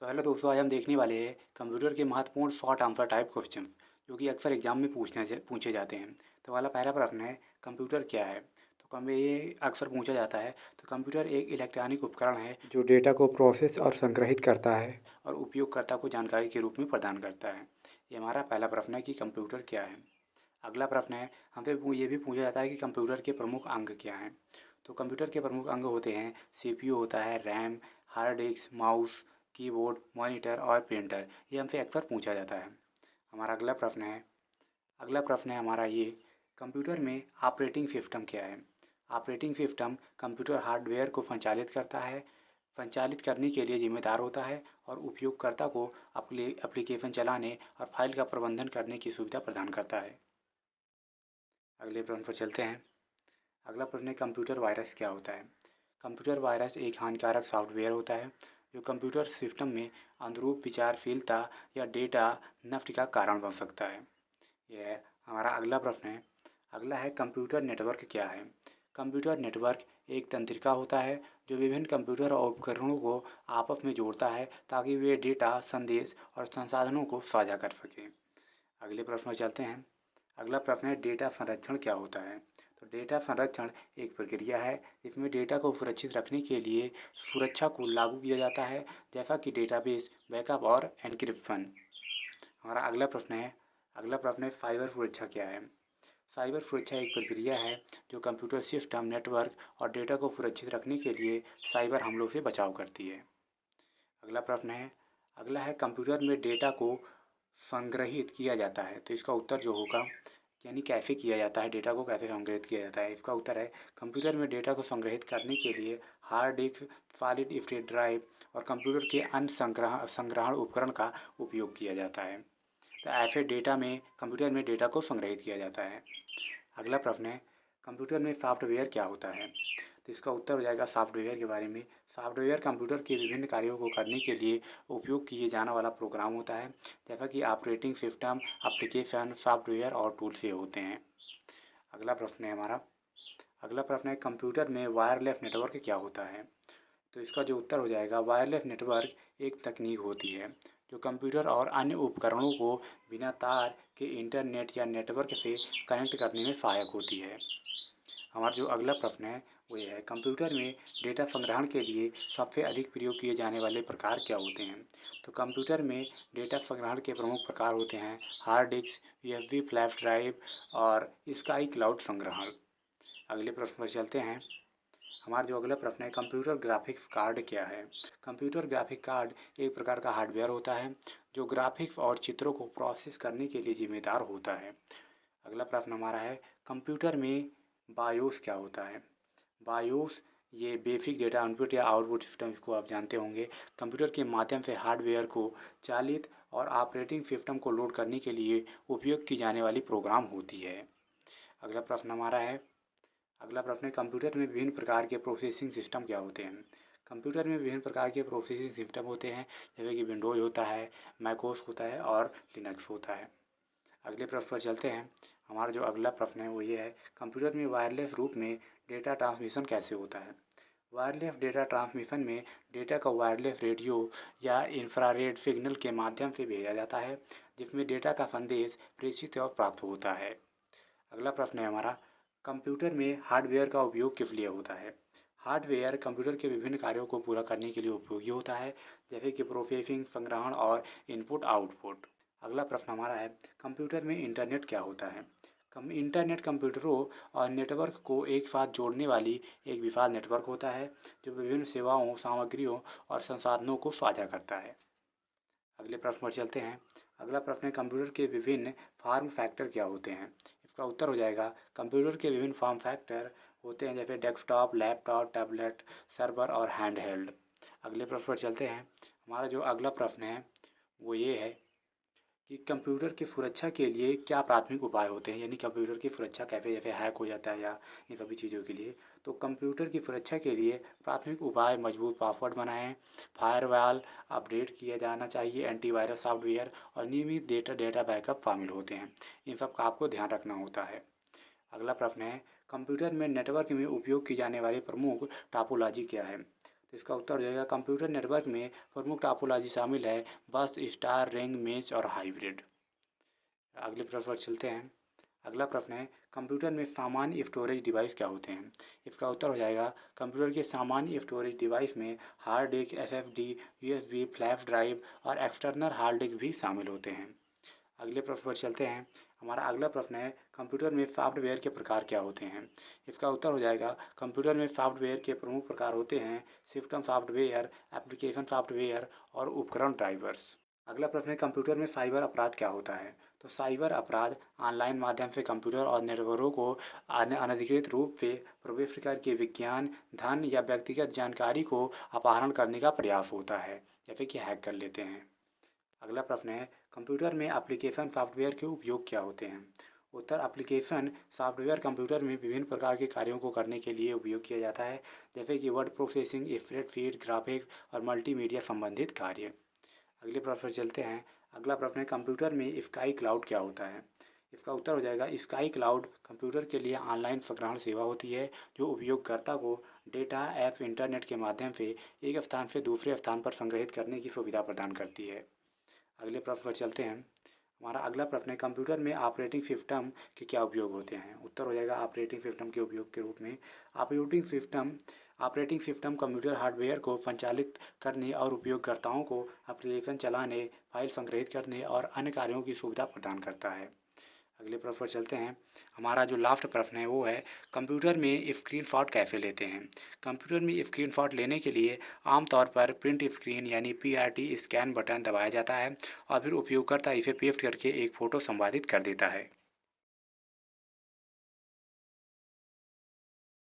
तो हेलो दोस्तों, आज हम देखने वाले हैं कंप्यूटर के महत्वपूर्ण शॉर्ट आंसर टाइप क्वेश्चन जो कि अक्सर एग्जाम में पूछे जाते हैं। तो वाला पहला प्रश्न है, कंप्यूटर क्या है? तो कम ये अक्सर पूछा जाता है। तो कंप्यूटर एक इलेक्ट्रॉनिक उपकरण है जो डेटा को प्रोसेस और संग्रहित करता है और उपयोगकर्ता को जानकारी के रूप में प्रदान करता है। ये हमारा पहला प्रश्न है कि कंप्यूटर क्या है। अगला प्रश्न है, हमसे ये भी पूछा जाता है कि कंप्यूटर के प्रमुख अंग क्या हैं। तो कंप्यूटर के प्रमुख अंग होते हैं, सीपीयू होता है, RAM, hard disk, mouse, keyboard, monitor और प्रिंटर। ये हमसे अक्सर पूछा जाता है। हमारा अगला प्रश्न है हमारा ये, कंप्यूटर में ऑपरेटिंग सिस्टम क्या है? ऑपरेटिंग सिस्टम कंप्यूटर हार्डवेयर को संचालित करने के लिए जिम्मेदार होता है और उपयोगकर्ता को एप्लीकेशन चलाने और फाइल का प्रबंधन करने की सुविधा प्रदान करता है। अगले प्रश्न पर चलते हैं। अगला प्रश्न है, कंप्यूटर वायरस क्या होता है? कंप्यूटर वायरस एक हानिकारक सॉफ्टवेयर होता है जो कंप्यूटर सिस्टम में अनुरूप विचारशीलता या डेटा नष्ट का कारण बन सकता है। यह हमारा अगला प्रश्न है। अगला है, कंप्यूटर नेटवर्क क्या है? कंप्यूटर नेटवर्क एक तंत्रिका होता है जो विभिन्न कंप्यूटर और उपकरणों को आपस में जोड़ता है ताकि वे डेटा, संदेश और संसाधनों को साझा कर सकें। अगले प्रश्न में चलते हैं। अगला प्रश्न है, डेटा संरक्षण क्या होता है? तो डेटा संरक्षण एक प्रक्रिया है जिसमें डेटा को सुरक्षित रखने के लिए सुरक्षा को लागू किया जाता है, जैसा कि डेटाबेस बैकअप और एन्क्रिप्शन। हमारा अगला प्रश्न है, साइबर सुरक्षा क्या है? साइबर सुरक्षा एक प्रक्रिया है जो कंप्यूटर सिस्टम, नेटवर्क और डेटा को सुरक्षित रखने के लिए साइबर हमलों से बचाव करती है। अगला है कंप्यूटर में डेटा को संग्रहित किया जाता है। तो इसका उत्तर जो होगा, यानी कैसे किया जाता है, डेटा को कैसे संग्रहित किया जाता है, इसका उत्तर है, कंप्यूटर में डेटा को संग्रहित करने के लिए hard disk, solid state drive और कंप्यूटर के अन्य संग्रहण उपकरण का उपयोग किया जाता है। तो ऐसे कंप्यूटर में डेटा को संग्रहित किया जाता है। अगला प्रश्न है, कंप्यूटर में सॉफ्टवेयर क्या होता है? तो इसका उत्तर हो जाएगा सॉफ्टवेयर के बारे में। सॉफ्टवेयर कंप्यूटर के विभिन्न कार्यों को करने के लिए उपयोग किए जाने वाला प्रोग्राम होता है, जैसा कि ऑपरेटिंग सिस्टम, एप्लीकेशन, सॉफ्टवेयर और टूल से होते हैं। अगला प्रश्न है, कंप्यूटर में वायरलेस नेटवर्क क्या होता है? तो इसका जो उत्तर हो जाएगा, वायरलेस नेटवर्क एक तकनीक होती है जो कंप्यूटर और अन्य उपकरणों को बिना तार के इंटरनेट या नेटवर्क से कनेक्ट करने में सहायक होती है। हमारा जो अगला प्रश्न है वो ये है, कंप्यूटर में डेटा संग्रहण के लिए सबसे अधिक प्रयोग किए जाने वाले प्रकार क्या होते हैं? तो कंप्यूटर में डेटा संग्रहण के प्रमुख प्रकार होते हैं, hard disk, USB flash drive और स्काई क्लाउड संग्रहण। अगले प्रश्न पर चलते हैं। हमारा जो अगला प्रश्न है, कंप्यूटर ग्राफिक्स कार्ड क्या है? कंप्यूटर ग्राफिक कार्ड एक प्रकार का हार्डवेयर होता है जो ग्राफिक्स और चित्रों को प्रोसेस करने के लिए जिम्मेदार होता है। अगला प्रश्न हमारा है, कंप्यूटर में बायोस क्या होता है? बायोस ये बेसिक डेटा इनपुट या आउटपुट सिस्टम, इसको आप जानते होंगे। कंप्यूटर के माध्यम से हार्डवेयर को चालित और ऑपरेटिंग सिस्टम को लोड करने के लिए उपयोग की जाने वाली प्रोग्राम होती है। अगला प्रश्न हमारा है अगला प्रश्न है, कंप्यूटर में विभिन्न प्रकार के प्रोसेसिंग सिस्टम क्या होते हैं? कंप्यूटर में विभिन्न प्रकार के प्रोसेसिंग सिस्टम होते हैं, जैसे कि विंडोज़ होता है, मैकोस होता है और लिनक्स होता है। अगले प्रश्न पर चलते हैं। हमारा जो अगला प्रश्न है वो ये है, कंप्यूटर में वायरलेस रूप में डेटा ट्रांसमिशन कैसे होता है? वायरलेस डेटा ट्रांसमिशन में डेटा को वायरलेस रेडियो या इंफ्रारेड सिग्नल के माध्यम से भेजा जाता है, जिसमें डेटा का संदेश प्रेषित और प्राप्त होता है। अगला प्रश्न है हमारा, कंप्यूटर में हार्डवेयर का उपयोग किस लिए होता है? हार्डवेयर कंप्यूटर के विभिन्न कार्यों को पूरा करने के लिए उपयोगी होता है, जैसे कि प्रोसेसिंग, संग्रहण और इनपुट आउटपुट। अगला प्रश्न हमारा है, कंप्यूटर में इंटरनेट क्या होता है? इंटरनेट कंप्यूटरों और नेटवर्क को एक साथ जोड़ने वाली एक विशाल नेटवर्क होता है जो विभिन्न सेवाओं, सामग्रियों और संसाधनों को साझा करता है। अगले प्रश्न पर चलते हैं। अगला प्रश्न है, कंप्यूटर के विभिन्न फॉर्म फैक्टर क्या होते हैं? इसका उत्तर हो जाएगा, कंप्यूटर के विभिन्न फॉर्म फैक्टर होते हैं, जैसे डेस्कटॉप, लैपटॉप, टैबलेट, सर्वर और हैंडहेल्ड। अगले प्रश्न पर चलते हैं। हमारा जो अगला प्रश्न है वो ये है कि कंप्यूटर की सुरक्षा के लिए क्या प्राथमिक उपाय होते हैं, यानी कंप्यूटर की सुरक्षा कैसे, जैसे हैक हो जाता है या इन सभी चीज़ों के लिए। तो कंप्यूटर की सुरक्षा के लिए प्राथमिक उपाय, मजबूत पासवर्ड बनाएं, फायरवॉल अपडेट किया जाना चाहिए, एंटीवायरस सॉफ्टवेयर और नियमित डेटा बैकअप शामिल होते हैं। इन सब का आपको ध्यान रखना होता है। अगला प्रश्न है, कंप्यूटर में नेटवर्क में उपयोग की जाने वाली प्रमुख टोपोलॉजी क्या है? तो इसका उत्तर हो जाएगा कंप्यूटर नेटवर्क में प्रमुख टोपोलॉजी शामिल है बस, स्टार, रिंग, मेश और हाइब्रिड। अगले प्रश्न पर चलते हैं। अगला प्रश्न है कंप्यूटर में सामान्य स्टोरेज डिवाइस क्या होते हैं। इसका उत्तर हो जाएगा कंप्यूटर के सामान्य स्टोरेज डिवाइस में hard disk, SSD, USB, flash drive और एक्सटर्नल हार्ड डिस्क भी शामिल होते हैं। अगले प्रश्न पर चलते हैं। हमारा अगला प्रश्न है कंप्यूटर में सॉफ्टवेयर के प्रकार क्या होते हैं। इसका उत्तर हो जाएगा कंप्यूटर में सॉफ्टवेयर के प्रमुख प्रकार होते हैं सिस्टम सॉफ्टवेयर, एप्लीकेशन सॉफ्टवेयर और उपकरण ड्राइवर्स। अगला प्रश्न है कंप्यूटर में साइबर अपराध क्या होता है। तो साइबर अपराध ऑनलाइन माध्यम से कंप्यूटर और नेटवर्कों को अनधिकृत रूप से प्रवेश करके विज्ञान, धन या व्यक्तिगत जानकारी को अपहरण करने का प्रयास होता है, जैसे कि हैक कर लेते हैं। अगला प्रश्न है कंप्यूटर में एप्लीकेशन सॉफ्टवेयर के उपयोग क्या होते हैं। उत्तर एप्लीकेशन सॉफ्टवेयर कंप्यूटर में विभिन्न प्रकार के कार्यों को करने के लिए उपयोग किया जाता है, जैसे कि वर्ड प्रोसेसिंग, स्प्रेडशीट, ग्राफिक्स और मल्टीमीडिया संबंधित कार्य। अगले प्रश्न पर चलते हैं। अगला प्रश्न है कंप्यूटर में स्काई क्लाउड क्या होता है। इसका उत्तर हो जाएगा स्काई क्लाउड कंप्यूटर के लिए ऑनलाइन संग्रहण सेवा होती है जो उपयोगकर्ता को डेटा, ऐप, इंटरनेट के माध्यम से एक स्थान से दूसरे स्थान पर संग्रहित करने की सुविधा प्रदान करती है। अगले प्रश्न पर चलते हैं। हमारा अगला प्रश्न है कंप्यूटर में ऑपरेटिंग सिस्टम के क्या उपयोग होते हैं। उत्तर हो जाएगा ऑपरेटिंग सिस्टम के उपयोग के रूप में ऑपरेटिंग सिस्टम कंप्यूटर हार्डवेयर को संचालित करने और उपयोगकर्ताओं को एप्लीकेशन चलाने, फाइल संग्रहित करने और अन्य कार्यों की सुविधा प्रदान करता है। अगले प्रश्न पर चलते हैं। हमारा जो लास्ट प्रश्न है वो है कंप्यूटर में स्क्रीनशॉट कैसे लेते हैं। कंप्यूटर में स्क्रीनशॉट लेने के लिए आमतौर पर प्रिंट स्क्रीन यानी PRT स्कैन बटन दबाया जाता है और फिर उपयोगकर्ता इसे पेस्ट करके एक फ़ोटो संपादित कर देता है।